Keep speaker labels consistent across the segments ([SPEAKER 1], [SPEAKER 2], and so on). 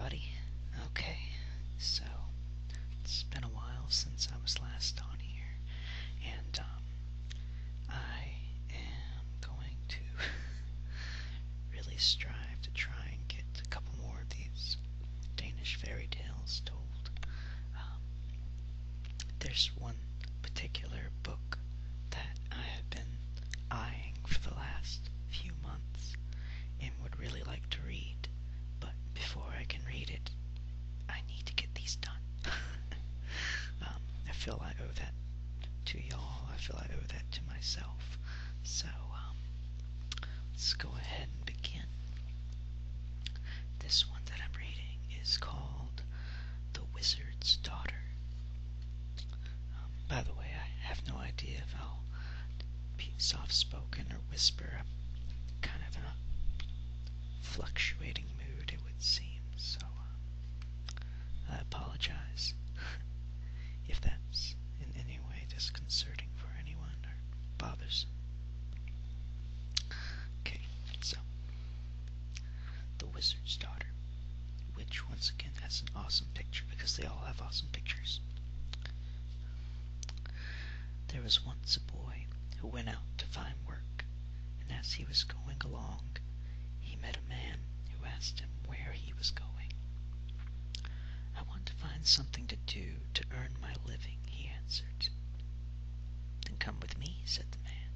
[SPEAKER 1] everybody. Okay, so it's been a while since I was last on here, and I am going to really strive to try and get a couple more of these Danish fairy tales told. There's one particular book that I have been eyeing for the last few months and would really like to read, but before I can read it, I need to get these done. I feel I owe that to y'all. I feel I owe that to myself. So, let's go ahead and begin. This one that I'm reading is called The Wizard's Daughter. By the way, I have no idea if I'll be soft-spoken or whisper. I'm kind of in a fluctuating mood, it would seem, so I apologize if that's in any way disconcerting for anyone or bothersome. Okay, so The Wizard's Daughter, which once again has an awesome picture because they all have awesome pictures. There was once a boy who went out to find work, and as he was going along, he met a man who asked him where he was going. "I want to find something to do to earn my living," he answered. "Then come with me," said the man.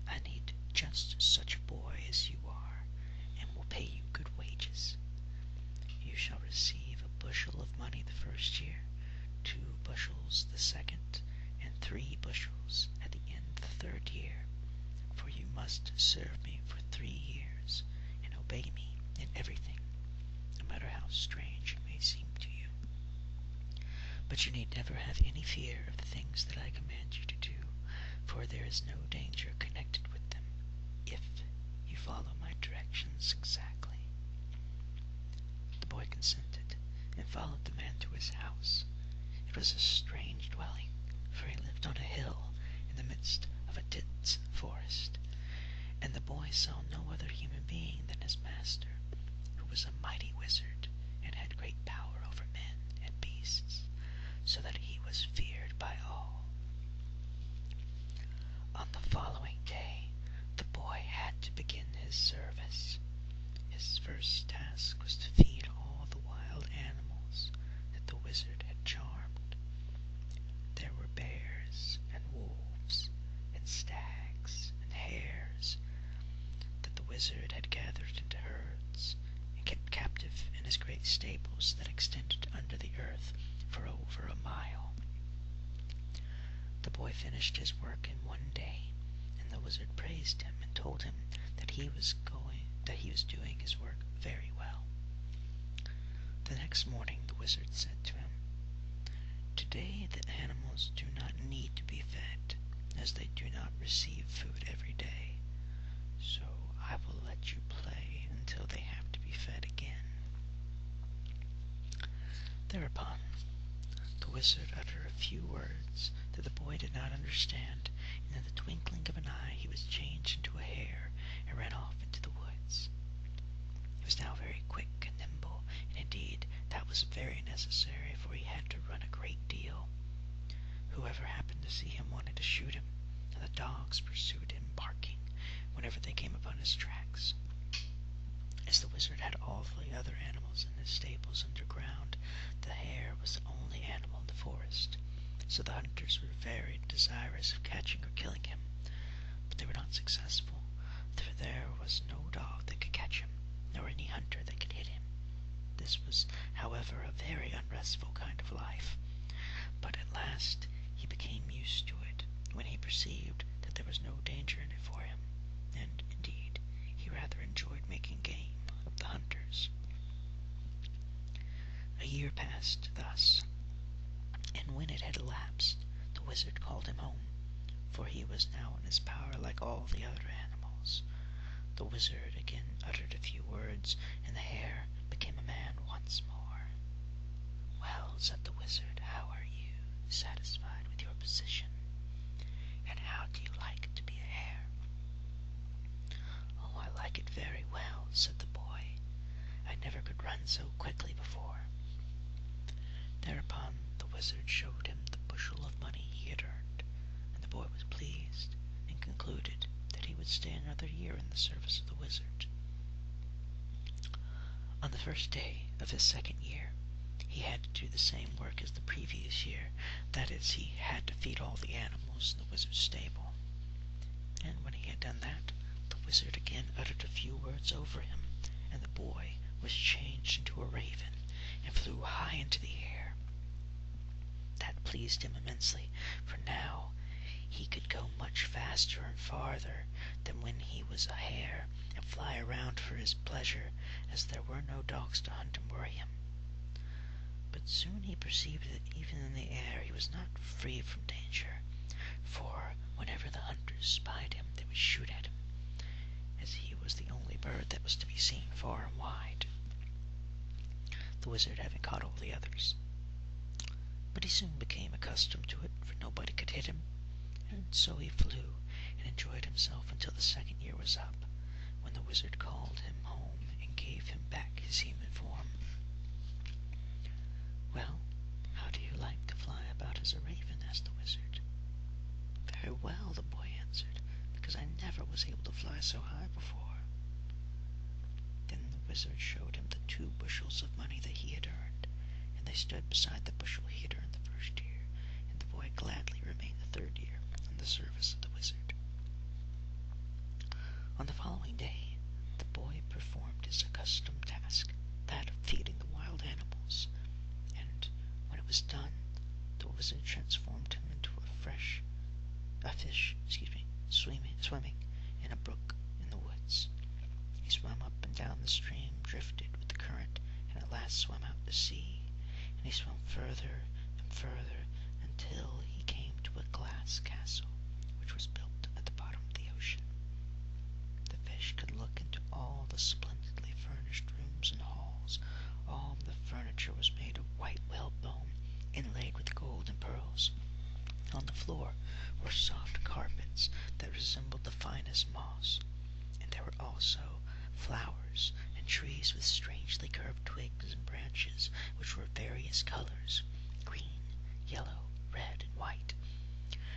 [SPEAKER 1] "I need just such a boy as you are, and will pay you good wages. You shall receive a bushel of money the first year, 2 bushels the second, and 3 bushels at the end of the third year, for you must serve me for 3 years, and obey me in everything, no matter how strange it may seem to you. But you need never have any fear of the things that I command you to do, for there is no danger connected with them, if you follow my directions exactly." The boy consented, and followed the man to his house. It was a strange dwelling, for he lived on a hill in the midst of a dense forest, and the boy saw no other human being than his master, who was a mighty wizard, and had great power over men and beasts, so that he was feared by all. On the following day, the boy had to begin his service. His first task was to feed all the wild animals that the wizard had charmed. There were bears and wolves and stags and hares that the wizard had gathered into herds and kept captive in his great stables that extended under the earth for over a mile. The boy finished his work in one day, and the wizard praised him and told him that he was doing his work very well. The next morning the wizard said to him, "Today the animals do not need to be fed, as they do not receive food every day, so I will let you play until they have to be fed again." Thereupon the wizard uttered a few words that the boy did not understand, and in the twinkling of an eye he was changed into a hare and ran off into the woods. He was now very quick and nimble, and indeed that was very necessary, for he had to run a great deal. Whoever happened to see him wanted to shoot him, and the dogs pursued him, barking, whenever they came upon his tracks. As the wizard had all the other animals in his stables underground, the hare was the only animal in the forest, so the hunters were very desirous of catching or killing him, but they were not successful, for there was no dog that could catch him, nor any hunter that could hit him. This was, however, a very unrestful kind of life, but at last he became used to it, when he perceived that there was no danger in it for him, and, indeed, he rather enjoyed making game of the hunters. A year passed thus, and when it had elapsed, the wizard called him home, for he was now in his power like all the other animals. The wizard again uttered a few words, and the hare became a man once more. "Well," said the wizard, "how are you? Satisfied with your position? And how do you like to be a hare?" "Oh, I like it very well," said the boy. "I never could run done so quickly before. Thereupon the wizard showed him the bushel of money he had earned, and the boy was pleased, and concluded that he would stay another year in the service of the wizard. On the first day of his second year, he had to do the same work as the previous year. That is, he had to feed all the animals in the wizard's stable. And when he had done that, the wizard again uttered a few words over him, and the boy was changed into a raven and flew high into the air. That pleased him immensely, for now he could go much faster and farther than when he was a hare, and fly around for his pleasure, as there were no dogs to hunt and worry him. But soon he perceived that even in the air he was not free from danger, for whenever the hunters spied him they would shoot at him, as he was the only bird that was to be seen far and wide, the wizard having caught all the others. But he soon became accustomed to it, for nobody could hit him, and so he flew and enjoyed himself until the second year was up, when the wizard called him home and gave him back his human form. "Well, how do you like to fly about as a raven?" asked the wizard. "Very well," the boy answered, "because I never was able to fly so high before." Then the wizard showed him the 2 bushels of money that he had earned, and they stood beside the bushel he had earned the first year, and the boy gladly remained the third year in the service of the wizard. On the following day, the boy performed his accustomed task, that of feeding the wild animals, and when it was done, the wizard transformed him into a fish, swimming in a brook in the woods. He swam up and down the stream, drifted with the current, and at last swam out to sea, and he swam further and further until he came to a glass castle, which was built at the bottom of the ocean. The fish could look into all the splendidly furnished rooms and halls. All the furniture was made of white whalebone, inlaid with gold and pearls. On the floor were soft carpets that resembled the finest moss, and there were also flowers and trees with strangely curved twigs and branches, which were various colors, green, yellow, red, and white.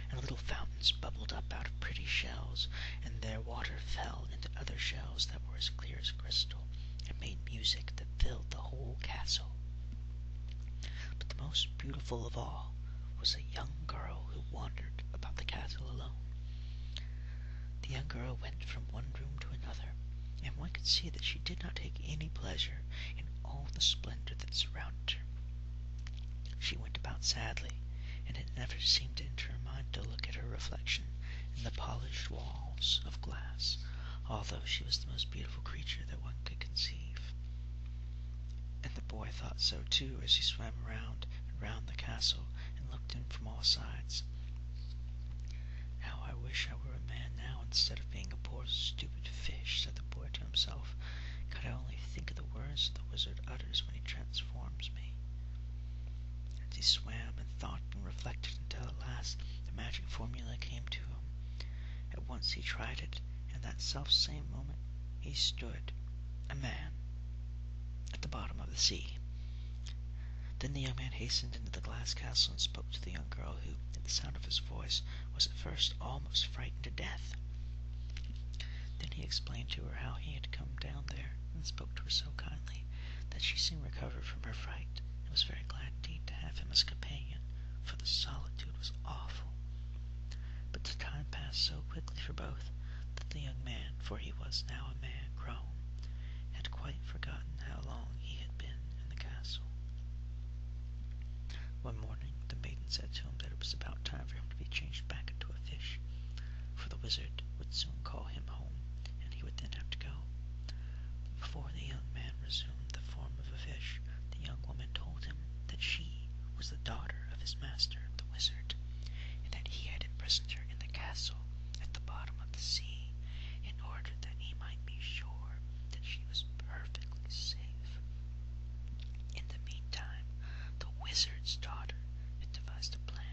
[SPEAKER 1] And little fountains bubbled up out of pretty shells, and their water fell into other shells that were as clear as crystal, and made music that filled the whole castle. But the most beautiful of all was a young girl who wandered about the castle alone. The young girl went from one room to another, and one could see that she did not take any pleasure in all the splendor that surrounded her. She went about sadly, and it never seemed to enter her mind to look at her reflection in the polished walls of glass, although she was the most beautiful creature that one could conceive. And the boy thought so too, as he swam round and round the castle and looked in from all sides. "How I wish I were a man now instead of being a poor stupid fish," said the boy to himself. "Could I only think of the words the wizard utters when he transforms me." As he swam and thought and reflected until at last the magic formula came to him. At once he tried it, and that self-same moment he stood, a man, at the bottom of the sea. Then the young man hastened into the glass castle and spoke to the young girl, who, at the sound of his voice, was at first almost frightened to death. Then he explained to her how he had come down there, and spoke to her so kindly that she soon recovered from her fright, and was very glad indeed to have him as companion, for the solitude was awful. But the time passed so quickly for both that the young man, for he was now a man grown, had quite forgotten how long he had been in the castle. One morning the maiden said to him that it was about time for him to be changed back into a fish, for the wizard would soon call him home, and he would then have to go. But before the young man resumed the form of a fish, the young woman told him that she was the daughter of his master, the wizard, and that he had imprisoned her in the castle at the bottom of the sea, in order that he might be sure that she was perfectly safe. In the meantime, the wizard's daughter had devised a plan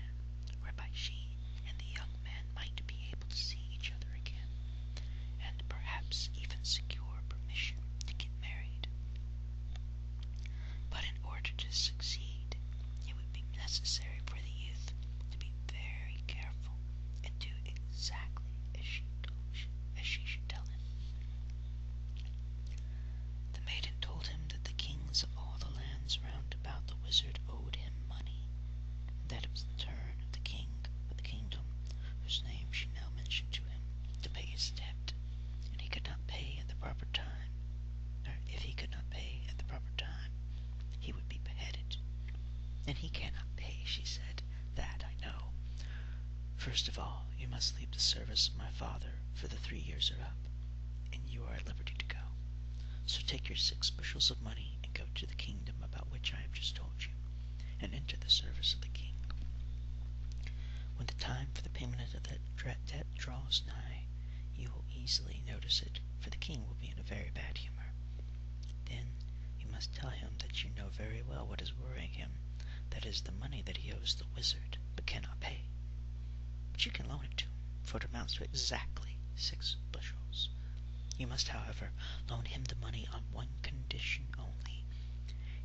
[SPEAKER 1] she said, "that I know. First of all, you must leave the service of my father, for the 3 years are up, and you are at liberty to go. So take your 6 bushels of money and go to the kingdom about which I have just told you, and enter the service of the king. When the time for the payment of that debt draws nigh, you will easily notice it, for the king will be in a very bad humor. Then you must tell him that you know very well what is worrying him, that is the money that he owes the wizard, but cannot pay. But you can loan it to him, for it amounts to exactly 6 bushels. You must, however, loan him the money on one condition only,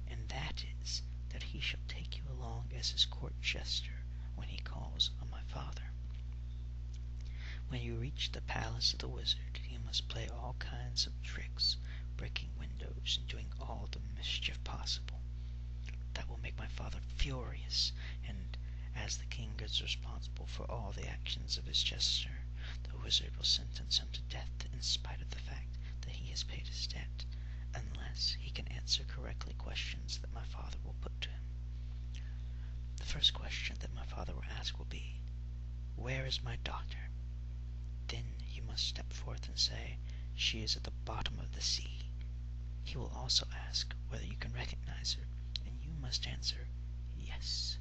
[SPEAKER 1] and that is that he shall take you along as his court jester when he calls on my father. When you reach the palace of the wizard, you must play all kinds of tricks, breaking windows and doing all the mischief possible. That will make my father furious, and as the king is responsible for all the actions of his jester, the wizard will sentence him to death in spite of the fact that he has paid his debt, unless he can answer correctly questions that my father will put to him. The first question that my father will ask will be, "Where is my daughter?" Then you must step forth and say, "She is at the bottom of the sea." He will also ask whether you can recognize her, and you must answer, "Yes."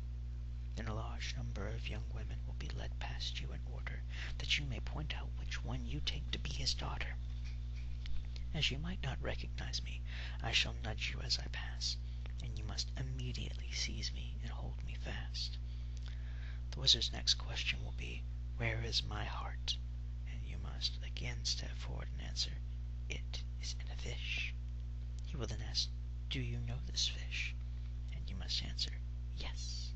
[SPEAKER 1] Then a large number of young women will be led past you in order that you may point out which one you take to be his daughter. As you might not recognize me, I shall nudge you as I pass, and you must immediately seize me and hold me fast. The wizard's next question will be, "Where is my heart?" And you must again step forward and answer, "It is in a fish." He will then ask, "Do you know this fish?" And you must answer, "Yes."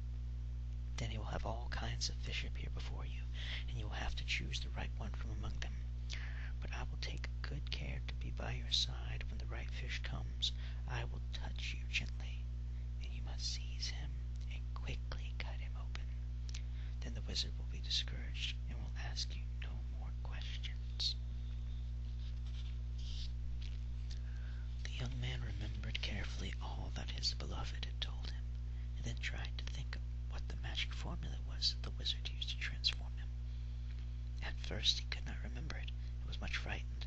[SPEAKER 1] Then he will have all kinds of fish appear before you, and you will have to choose the right one from among them. But I will take good care to be by your side when the right fish comes. I will touch you gently, and you must seize him and quickly cut him open. Then the wizard will be discouraged and will ask you no more questions." The young man remembered carefully all that his beloved had told him, and then tried to think of what the magic formula was that the wizard used to transform him. At first he could not remember it, and was much frightened,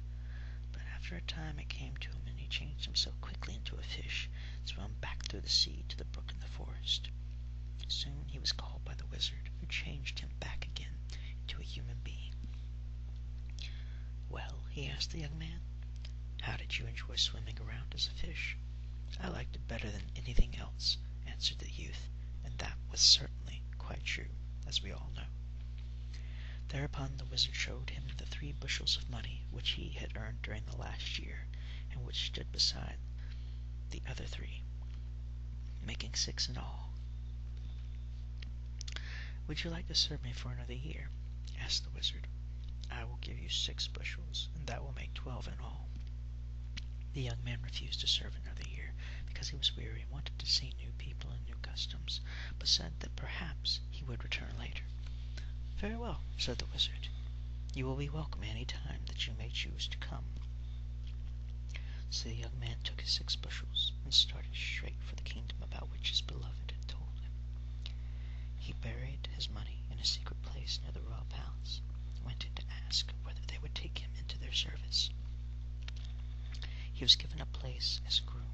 [SPEAKER 1] but after a time it came to him, and he changed himself quickly into a fish, and swam back through the sea to the brook in the forest. Soon he was called by the wizard, who changed him back again into a human being. "Well," he asked the young man, "how did you enjoy swimming around as a fish?" "I liked it better than anything else," answered the youth, and that was certainly quite true, as we all know. Thereupon the wizard showed him the 3 bushels of money which he had earned during the last year, and which stood beside the other 3, making 6 in all. "Would you like to serve me for another year?" asked the wizard. "I will give you 6 bushels, and that will make 12 in all." The young man refused to serve another year, because he was weary and wanted to see new people and new customs, but said that perhaps he would return later. "Very well," said the wizard. "You will be welcome any time that you may choose to come." So the young man took his 6 bushels and started straight for the kingdom about which his beloved had told him. He buried his money in a secret place near the royal palace, and went in to ask whether they would take him into their service. He was given a place as groom,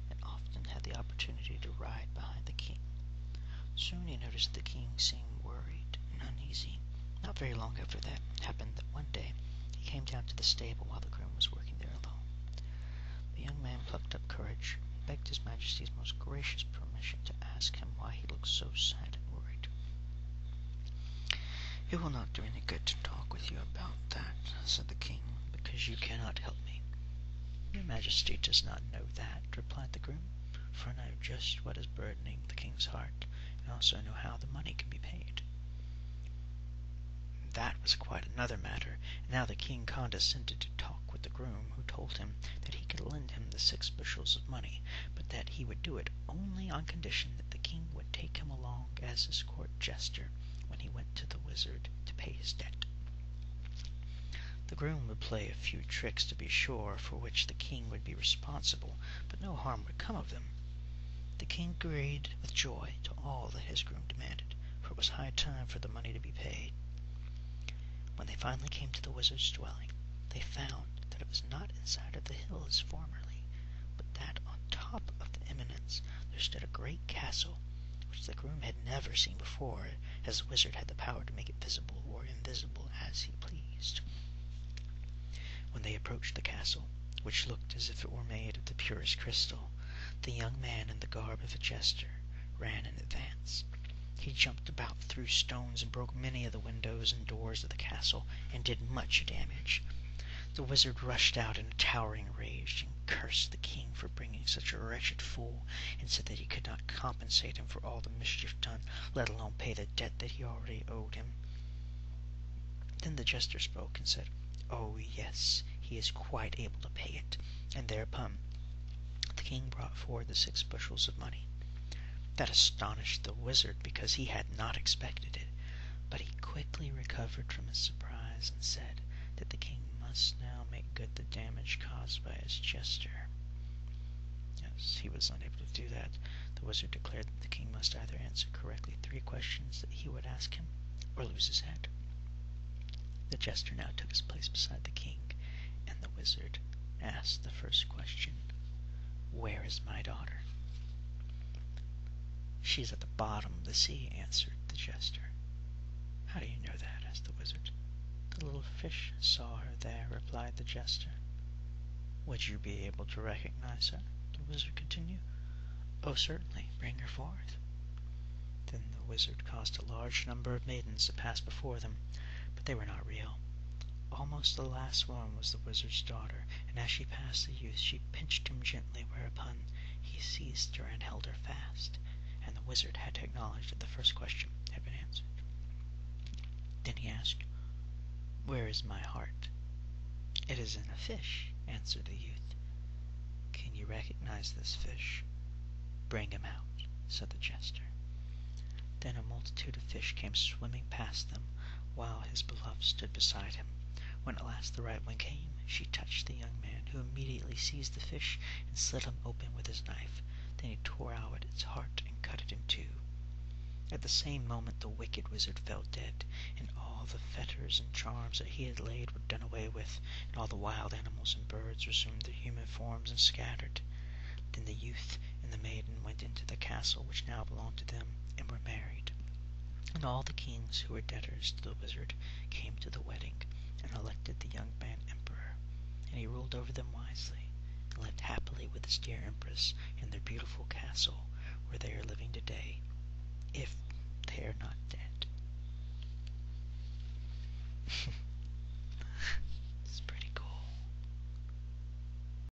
[SPEAKER 1] and often had the opportunity to ride behind the king. Soon he noticed the king seemed worried and uneasy. Not very long after that, it happened that one day he came down to the stable while the groom was working there alone. The young man plucked up courage, and begged his majesty's most gracious permission to ask him why he looked so sad and worried. "It will not do any good to talk with you about that," said the king, "because you cannot help me." "Your majesty does not know that," replied the groom, "for I know just what is burdening the king's heart, and also know how the money can be paid." That was quite another matter, and now the king condescended to talk with the groom, who told him that he could lend him the 6 bushels of money, but that he would do it only on condition that the king would take him along as his court jester when he went to the wizard to pay his debt. The groom would play a few tricks, to be sure, for which the king would be responsible, but no harm would come of them. The king agreed with joy to all that his groom demanded, for it was high time for the money to be paid. When they finally came to the wizard's dwelling, they found that it was not inside of the hill as formerly, but that on top of the eminence there stood a great castle, which the groom had never seen before, as the wizard had the power to make it visible or invisible as he pleased. When they approached the castle, which looked as if it were made of the purest crystal, the young man in the garb of a jester ran in advance. He jumped about, threw stones, and broke many of the windows and doors of the castle, and did much damage. The wizard rushed out in a towering rage, and cursed the king for bringing such a wretched fool, and said that he could not compensate him for all the mischief done, let alone pay the debt that he already owed him. Then the jester spoke and said, "Oh, yes, he is quite able to pay it." And thereupon the king brought forward the 6 bushels of money. That astonished the wizard, because he had not expected it, but he quickly recovered from his surprise and said that the king must now make good the damage caused by his jester. As he was unable to do that, the wizard declared that the king must either answer correctly 3 questions that he would ask him, or lose his head. The jester now took his place beside the king, and the wizard asked the first question, "Where is my daughter?" "She is at the bottom of the sea," answered the jester. "How do you know that?" asked the wizard. "The little fish saw her there," replied the jester. "Would you be able to recognize her?" the wizard continued. "Oh, certainly. Bring her forth." Then the wizard caused a large number of maidens to pass before them, but they were not real. Almost the last one was the wizard's daughter, and as she passed the youth she pinched him gently, whereupon he seized her and held her fast, and the wizard had to acknowledge that the first question had been answered. Then he asked, "Where is my heart?" "It is in a fish," answered the youth. "Can you recognize this fish?" "Bring him out," said the jester. Then a multitude of fish came swimming past them, while his beloved stood beside him. When at last the right one came, she touched the young man, who immediately seized the fish and slit him open with his knife. Then he tore out its heart and cut it in 2. At the same moment the wicked wizard fell dead, and all the fetters and charms that he had laid were done away with, and all the wild animals and birds resumed their human forms and scattered. Then the youth and the maiden went into the castle which now belonged to them, and were married. And all the kings who were debtors to the wizard came to the wedding, and elected the young man emperor, and he ruled over them wisely, and lived happily with his dear empress in their beautiful castle